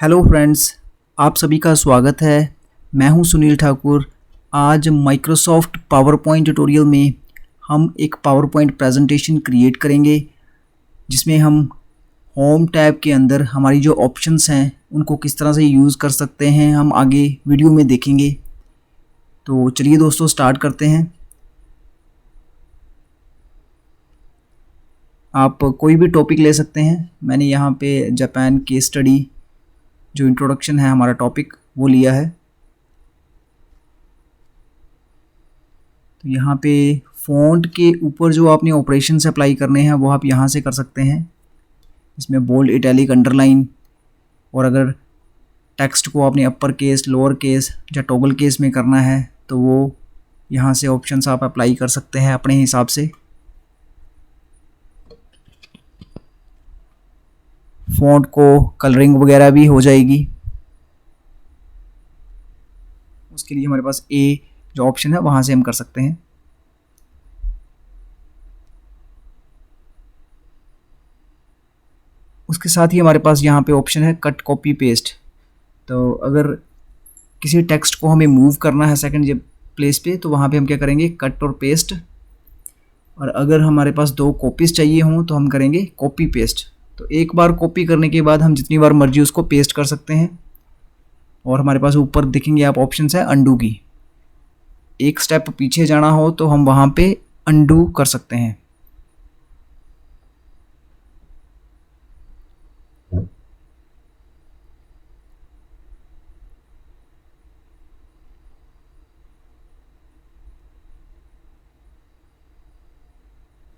Hello friends, आप सभी का स्वागत है। मैं हूं सुनील ठाकुर। आज माइक्रोसॉफ्ट पावर पॉइंट ट्यूटोरियल में हम एक पावर पॉइंट प्रेजेंटेशन क्रिएट करेंगे जिसमें हम होम टैब के अंदर हमारी जो ऑप्शंस हैं उनको किस तरह से यूज़ कर सकते हैं हम आगे वीडियो में देखेंगे। तो चलिए दोस्तों स्टार्ट करते हैं। आप कोई भी टॉपिक ले सकते हैं। मैंने यहाँ पे जापान की स्टडी जो इंट्रोडक्शन है हमारा टॉपिक वो लिया है। तो यहाँ पे फ़ॉन्ट के ऊपर जो आपने ऑपरेशंस अप्लाई करने हैं वो आप यहाँ से कर सकते हैं। इसमें बोल्ड, इटैलिक, अंडरलाइन, और अगर टेक्स्ट को आपने अपर केस, लोअर केस या टॉगल केस में करना है तो वो यहाँ से ऑप्शंस आप अप्लाई कर सकते हैं अपने हिसाब से। फ़ॉन्ट को कलरिंग वगैरह भी हो जाएगी। उसके लिए हमारे पास ए जो ऑप्शन है वहाँ से हम कर सकते हैं। उसके साथ ही हमारे पास यहाँ पे ऑप्शन है कट, कॉपी, पेस्ट। तो अगर किसी टेक्स्ट को हमें मूव करना है सेकंड प्लेस पे तो वहाँ पे हम क्या करेंगे, कट और पेस्ट। और अगर हमारे पास दो कॉपीज़ चाहिए हों तो हम करेंगे कॉपी पेस्ट। तो एक बार कॉपी करने के बाद हम जितनी बार मर्जी उसको पेस्ट कर सकते हैं। और हमारे पास ऊपर दिखेंगे आप ऑप्शन है अंडू की। एक स्टेप पीछे जाना हो तो हम वहाँ पे अंडू कर सकते हैं।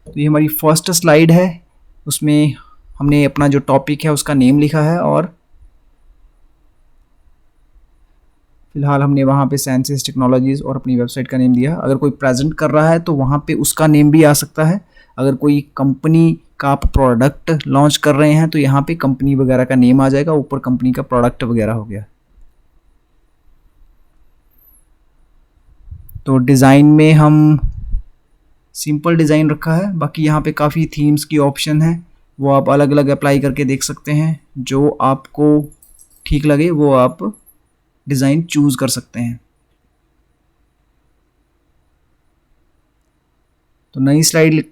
तो ये हमारी फर्स्ट स्लाइड है। उसमें हमने अपना जो टॉपिक है उसका नेम लिखा है और फिलहाल हमने वहाँ पे साइंसेस टेक्नोलॉजीज़ और अपनी वेबसाइट का नेम दिया। अगर कोई प्रेजेंट कर रहा है तो वहाँ पे उसका नेम भी आ सकता है। अगर कोई कंपनी का आप प्रोडक्ट लॉन्च कर रहे हैं तो यहाँ पे कंपनी वगैरह का नेम आ जाएगा, ऊपर कंपनी का प्रोडक्ट वगैरह हो गया। तो डिज़ाइन में हम सिंपल डिज़ाइन रखा है। बाकी यहाँ पे काफ़ी थीम्स की ऑप्शन है, वो आप अलग अलग अप्लाई करके देख सकते हैं। जो आपको ठीक लगे वो आप डिज़ाइन चूज़ कर सकते हैं। तो नई स्लाइड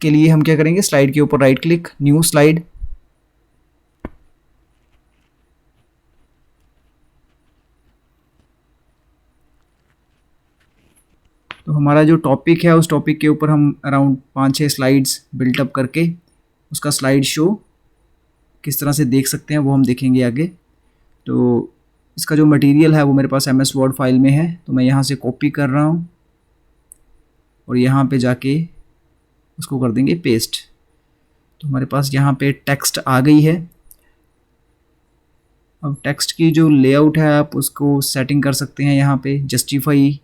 के लिए हम क्या करेंगे, स्लाइड के ऊपर राइट क्लिक, न्यू स्लाइड। तो हमारा जो टॉपिक है उस टॉपिक के ऊपर हम अराउंड 5-6 स्लाइड्स बिल्टअप करके उसका स्लाइड शो किस तरह से देख सकते हैं वो हम देखेंगे आगे। तो इसका जो मटेरियल है वो मेरे पास MS वर्ड फाइल में है, तो मैं यहाँ से कॉपी कर रहा हूँ और यहाँ पे जाके उसको कर देंगे पेस्ट। तो हमारे पास यहाँ पे टेक्स्ट आ गई है। अब टेक्स्ट की जो लेआउट है आप उसको सेटिंग कर सकते हैं। यहाँ पे जस्टिफाई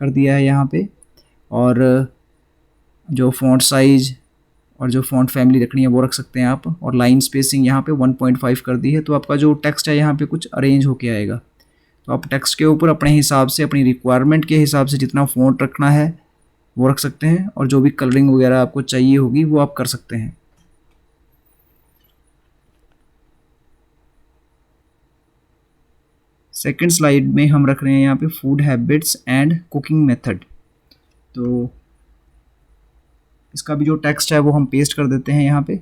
कर दिया है यहाँ पे, और जो फ़ॉन्ट साइज़ और जो फ़ॉन्ट फैमिली रखनी है वो रख सकते हैं आप। और लाइन स्पेसिंग यहाँ पे 1.5 कर दी है। तो आपका जो टेक्स्ट है यहाँ पे कुछ अरेंज होके आएगा। तो आप टेक्स्ट के ऊपर अपने हिसाब से, अपनी रिक्वायरमेंट के हिसाब से जितना फ़ॉन्ट रखना है वो रख सकते हैं, और जो भी कलरिंग वगैरह आपको चाहिए होगी वो आप कर सकते हैं। सेकंड स्लाइड में हम रख रहे हैं यहाँ पे food habits and cooking method. तो इसका भी जो टेक्स्ट है वो हम पेस्ट कर देते हैं यहाँ पे।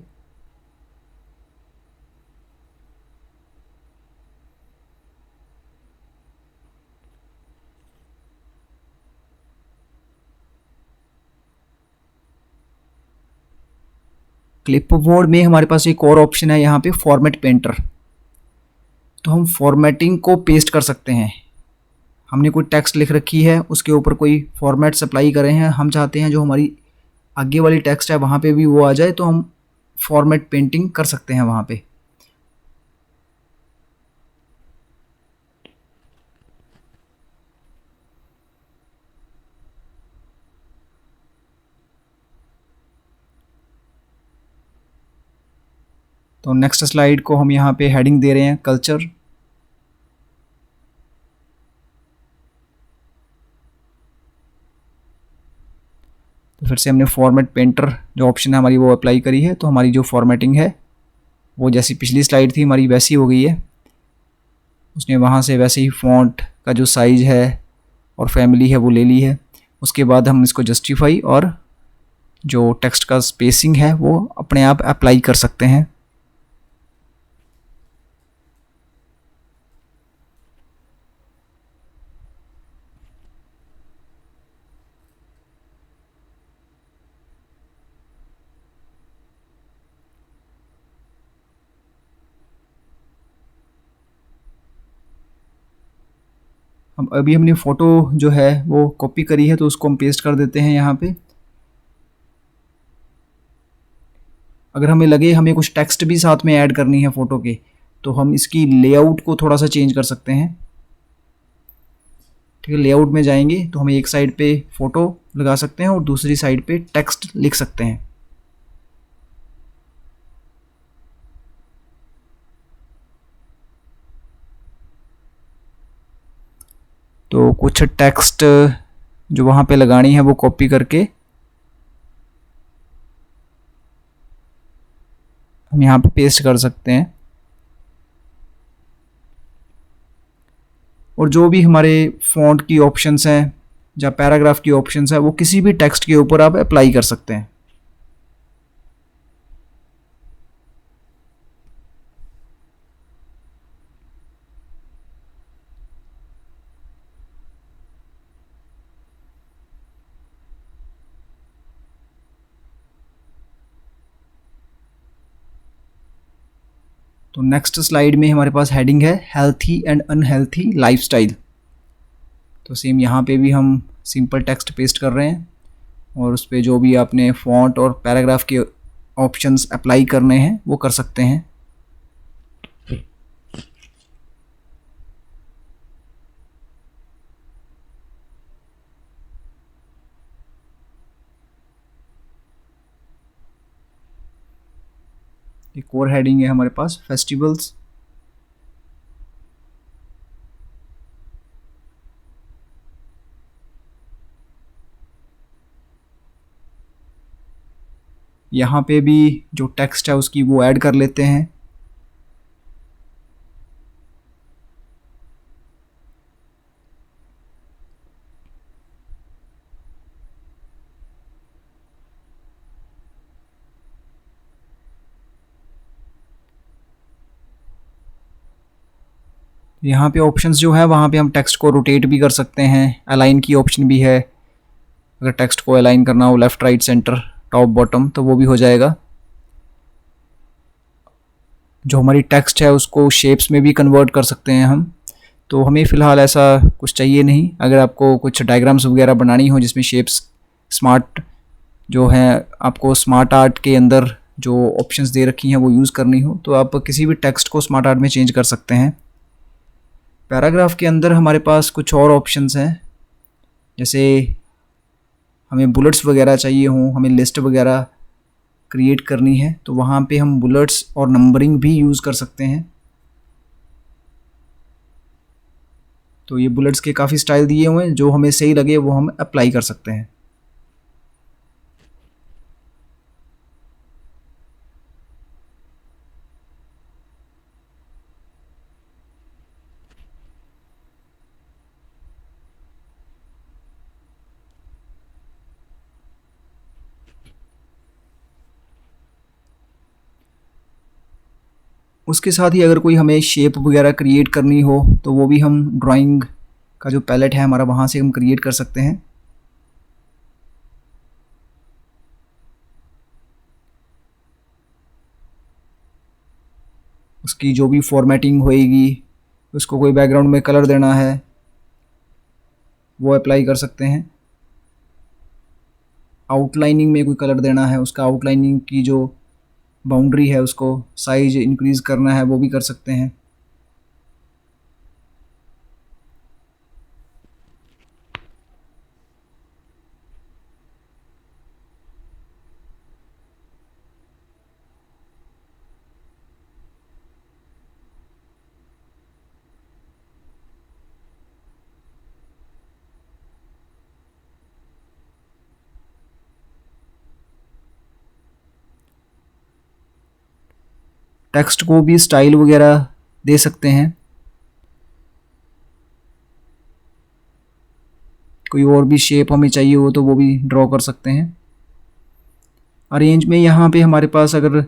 क्लिपबोर्ड में हमारे पास एक और ऑप्शन है यहाँ पे, फॉर्मेट पेंटर। तो हम फॉर्मेटिंग को पेस्ट कर सकते हैं। हमने कोई टेक्स्ट लिख रखी है, उसके ऊपर कोई फॉर्मेट्स अप्लाई करे हैं, हम चाहते हैं जो हमारी आगे वाली टेक्स्ट है वहाँ पे भी वो आ जाए, तो हम फॉर्मेट पेंटिंग कर सकते हैं वहाँ पे। तो नेक्स्ट स्लाइड को हम यहाँ पे हेडिंग दे रहे हैं कल्चर। तो फिर से हमने फॉर्मेट पेंटर जो ऑप्शन है हमारी वो अप्लाई करी है, तो हमारी जो फॉर्मेटिंग है वो जैसी पिछली स्लाइड थी हमारी वैसी हो गई है। उसने वहाँ से वैसे ही फ़ॉन्ट का जो साइज़ है और फैमिली है वो ले ली है। उसके बाद हम इसको जस्टिफाई और जो टेक्स्ट का स्पेसिंग है वो अपने आप अप्लाई कर सकते हैं। हम अभी हमने फ़ोटो जो है वो कॉपी करी है तो उसको हम पेस्ट कर देते हैं यहाँ पे। अगर हमें लगे हमें कुछ टेक्स्ट भी साथ में ऐड करनी है फ़ोटो के, तो हम इसकी लेआउट को थोड़ा सा चेंज कर सकते हैं। ठीक है, लेआउट में जाएंगे तो हमें एक साइड पे फ़ोटो लगा सकते हैं और दूसरी साइड पे टेक्स्ट लिख सकते हैं। तो कुछ टेक्स्ट जो वहाँ पे लगानी है वो कॉपी करके हम यहाँ पे पेस्ट कर सकते हैं। और जो भी हमारे फ़ॉन्ट की ऑप्शंस हैं या पैराग्राफ की ऑप्शंस हैं वो किसी भी टेक्स्ट के ऊपर आप अप्लाई कर सकते हैं। तो नेक्स्ट स्लाइड में हमारे पास हेडिंग है हेल्थी एंड अनहेल्थी लाइफस्टाइल। तो सेम यहाँ पे भी हम सिंपल टेक्स्ट पेस्ट कर रहे हैं और उस पर जो भी आपने फ़ॉन्ट और पैराग्राफ के ऑप्शंस अप्लाई करने हैं वो कर सकते हैं। एक और हेडिंग है हमारे पास फेस्टिवल्स। यहाँ पे भी जो टेक्स्ट है उसकी वो ऐड कर लेते हैं। यहाँ पे ऑप्शंस जो है वहाँ पे हम टेक्स्ट को रोटेट भी कर सकते हैं, अलाइन की ऑप्शन भी है। अगर टेक्स्ट को अलाइन करना हो left right centre top bottom तो वो भी हो जाएगा। जो हमारी टेक्स्ट है उसको शेप्स में भी कन्वर्ट कर सकते हैं हम। तो हमें फ़िलहाल ऐसा कुछ चाहिए नहीं। अगर आपको कुछ डायग्राम्स वगैरह बनानी हो जिसमें शेप्स स्मार्ट जो हैं, आपको स्मार्ट आर्ट के अंदर जो ऑप्शंस दे रखी हैं वो यूज़ करनी हो तो आप किसी भी टेक्स्ट को स्मार्ट आर्ट में चेंज कर सकते हैं। पैराग्राफ के अंदर हमारे पास कुछ और ऑप्शंस हैं, जैसे हमें बुलेट्स वगैरह चाहिए हों, हमें लिस्ट वगैरह क्रिएट करनी है तो वहाँ पे हम बुलेट्स और नंबरिंग भी यूज़ कर सकते हैं। तो ये बुलेट्स के काफ़ी स्टाइल दिए हुए हैं, जो हमें सही लगे वो हम अप्लाई कर सकते हैं। उसके साथ ही अगर कोई हमें शेप वगैरह क्रिएट करनी हो तो वो भी हम ड्राइंग का जो पैलेट है हमारा वहाँ से हम क्रिएट कर सकते हैं। उसकी जो भी फॉर्मेटिंग होएगी, उसको कोई बैकग्राउंड में कलर देना है वो अप्लाई कर सकते हैं। आउटलाइनिंग में कोई कलर देना है, उसका आउटलाइनिंग की जो बाउंड्री है उसको साइज इंक्रीज़ करना है वो भी कर सकते हैं। टेक्स्ट को भी स्टाइल वगैरह दे सकते हैं, कोई और भी शेप हमें चाहिए हो तो वो भी ड्रॉ कर सकते हैं। अरेंज में यहाँ पे हमारे पास अगर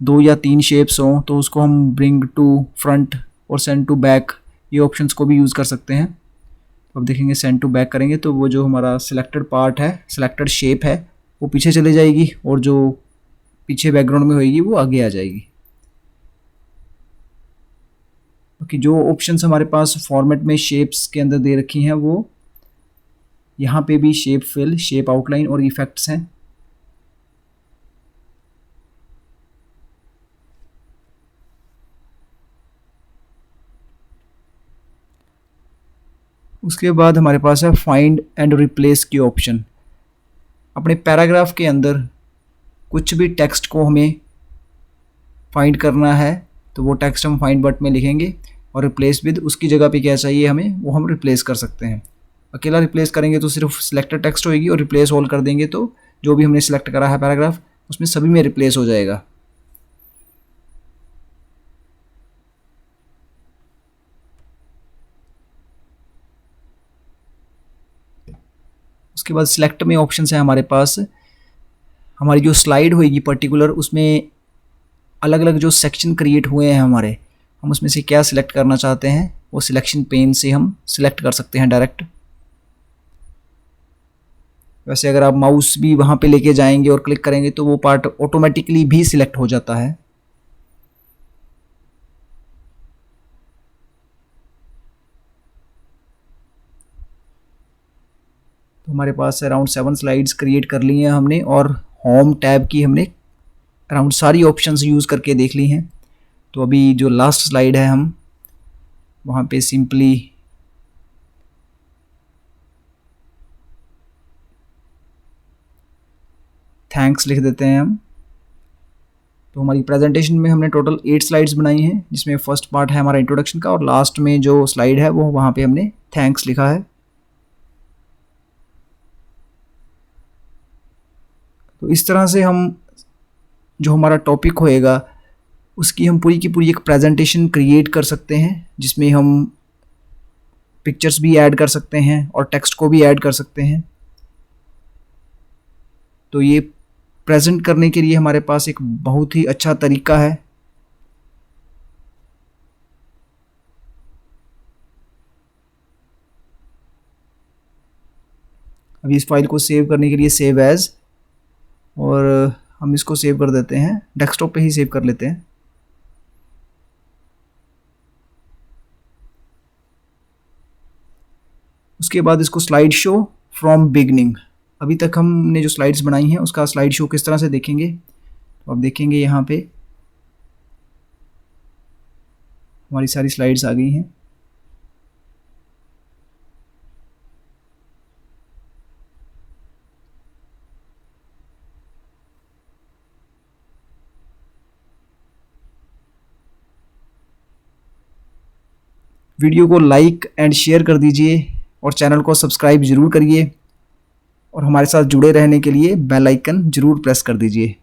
2 या 3 शेप्स हों तो उसको हम ब्रिंग टू फ्रंट और सेंड टू बैक ये ऑप्शंस को भी यूज़ कर सकते हैं। तो अब देखेंगे सेंड टू बैक करेंगे तो वो जो हमारा सिलेक्टेड पार्ट है, सिलेक्टेड शेप है, वो पीछे चले जाएगी और जो पीछे बैकग्राउंड में होएगी वो आगे आ जाएगी। बाकी जो ऑप्शंस हमारे पास फॉर्मेट में शेप्स के अंदर दे रखी हैं वो यहाँ पे भी शेप फिल, शेप आउटलाइन और इफेक्ट्स हैं। उसके बाद हमारे पास है फाइंड एंड रिप्लेस की ऑप्शन। अपने पैराग्राफ के अंदर कुछ भी टेक्स्ट को हमें फाइंड करना है तो वो टेक्स्ट हम फाइंड बट में लिखेंगे और रिप्लेस विद उसकी जगह पे क्या चाहिए हमें वो हम रिप्लेस कर सकते हैं। अकेला रिप्लेस करेंगे तो सिर्फ सिलेक्टेड टेक्स्ट होएगी और रिप्लेस ऑल कर देंगे तो जो भी हमने सिलेक्ट करा है पैराग्राफ उसमें सभी में रिप्लेस हो जाएगा। उसके बाद सिलेक्ट में ऑप्शन है हमारे पास, हमारी जो स्लाइड होएगी पर्टिकुलर उसमें अलग अलग जो सेक्शन क्रिएट हुए हैं हमारे, हम उसमें से क्या सिलेक्ट करना चाहते हैं वो सिलेक्शन पेन से हम सिलेक्ट कर सकते हैं डायरेक्ट। वैसे अगर आप माउस भी वहाँ पे लेके जाएंगे और क्लिक करेंगे तो वो पार्ट ऑटोमेटिकली भी सिलेक्ट हो जाता है। तो हमारे पास अराउंड 7 स्लाइड्स क्रिएट कर ली हैं हमने और होम टैब की हमने अराउंड सारी ऑप्शंस यूज़ करके देख ली हैं। तो अभी जो लास्ट स्लाइड है हम वहाँ पे सिंपली थैंक्स लिख देते हैं हम। तो हमारी प्रेजेंटेशन में हमने टोटल 8 स्लाइड्स बनाई हैं जिसमें फर्स्ट पार्ट है हमारा इंट्रोडक्शन का और लास्ट में जो स्लाइड है वो वहाँ पे हमने थैंक्स लिखा है। तो इस तरह से हम जो हमारा टॉपिक होएगा उसकी हम पूरी की पूरी एक प्रेजेंटेशन क्रिएट कर सकते हैं जिसमें हम पिक्चर्स भी ऐड कर सकते हैं और टेक्स्ट को भी ऐड कर सकते हैं। तो ये प्रेजेंट करने के लिए हमारे पास एक बहुत ही अच्छा तरीका है। अभी इस फाइल को सेव करने के लिए सेव एज और हम इसको सेव कर देते हैं, डेस्कटॉप पे ही सेव कर लेते हैं। उसके बाद इसको स्लाइड शो फ्रॉम बिगनिंग, अभी तक हमने जो स्लाइड्स बनाई हैं उसका स्लाइड शो किस तरह से देखेंगे। तो अब देखेंगे यहाँ पे हमारी सारी स्लाइड्स आ गई हैं। वीडियो को लाइक एंड शेयर कर दीजिए और चैनल को सब्सक्राइब ज़रूर करिए और हमारे साथ जुड़े रहने के लिए बेल आइकन ज़रूर प्रेस कर दीजिए।